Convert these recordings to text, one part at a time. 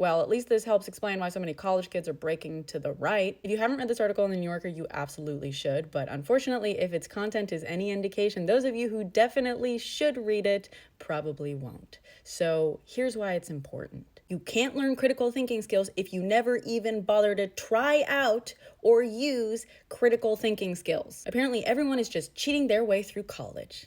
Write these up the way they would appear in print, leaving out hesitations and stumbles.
Well, at least this helps explain why so many college kids are breaking to the right. If you haven't read this article in the New Yorker, you absolutely should. But unfortunately, if its content is any indication, those of you who definitely should read it probably won't. So here's why it's important. You can't learn critical thinking skills if you never even bother to try out or use critical thinking skills. Apparently, everyone is just cheating their way through college.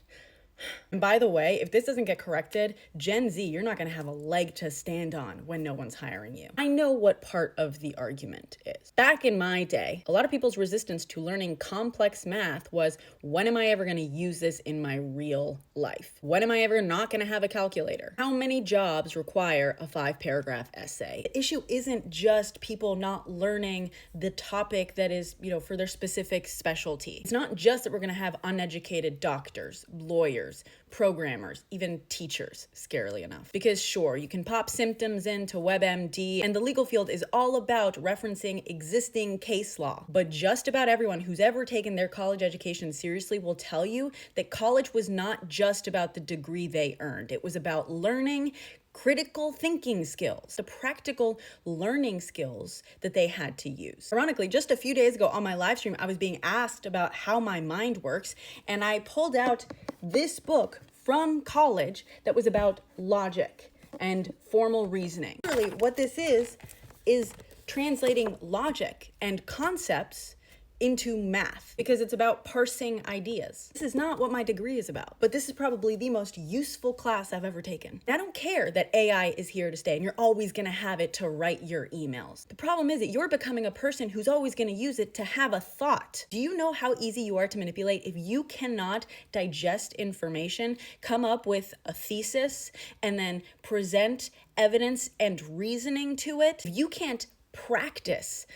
And by the way, if this doesn't get corrected, Gen Z, you're not going to have a leg to stand on when no one's hiring you. I know what part of the argument is. Back in my day, a lot of people's resistance to learning complex math was, when am I ever going to use this in my real life? When am I ever not going to have a calculator? How many jobs require a 5-paragraph essay? The issue isn't just people not learning the topic that is, for their specific specialty. It's not just that we're going to have uneducated doctors, lawyers, programmers, even teachers, scarily enough. Because sure, you can pop symptoms into WebMD, and the legal field is all about referencing existing case law. But just about everyone who's ever taken their college education seriously will tell you that college was not just about the degree they earned. It was about learning critical thinking skills, the practical learning skills that they had to use. Ironically, just a few days ago on my live stream, I was being asked about how my mind works, and I pulled out this book from college that was about logic and formal reasoning. Really, what this is translating logic and concepts into math, because it's about parsing ideas. This is not what my degree is about, but this is probably the most useful class I've ever taken. I don't care that AI is here to stay and you're always gonna have it to write your emails. The problem is that you're becoming a person who's always gonna use it to have a thought. Do you know how easy you are to manipulate if you cannot digest information, come up with a thesis, and then present evidence and reasoning to it? If you can't practice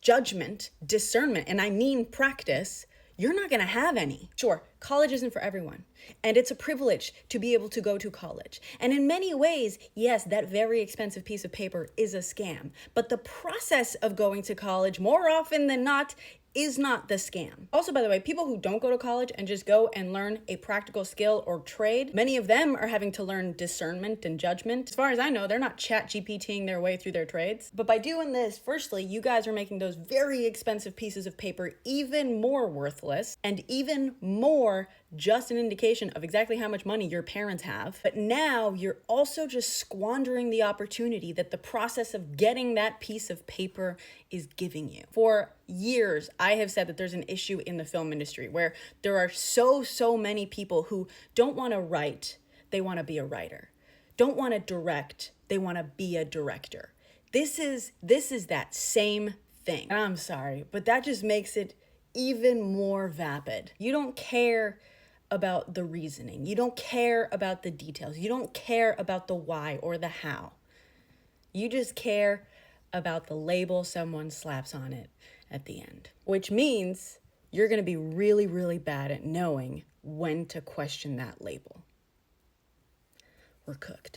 judgment, discernment, and I mean practice, you're not gonna have any. Sure, college isn't for everyone, and it's a privilege to be able to go to college. And in many ways, yes, that very expensive piece of paper is a scam, but the process of going to college, more often than not, is not the scam. Also, by the way, people who don't go to college and just go and learn a practical skill or trade, many of them are having to learn discernment and judgment. As far as I know, they're not ChatGPTing their way through their trades. But by doing this, firstly, you guys are making those very expensive pieces of paper even more worthless and even more just an indication of exactly how much money your parents have. But now you're also just squandering the opportunity that the process of getting that piece of paper is giving you. For years, I have said that there's an issue in the film industry where there are so many people who don't want to write, they want to be a writer. Don't want to direct, they want to be a director. This is that same thing. And I'm sorry, but that just makes it even more vapid. You don't care about the reasoning. You don't care about the details. You don't care about the why or the how. You just care about the label someone slaps on it at the end, which means you're going to be really bad at knowing when to question that label. We're cooked.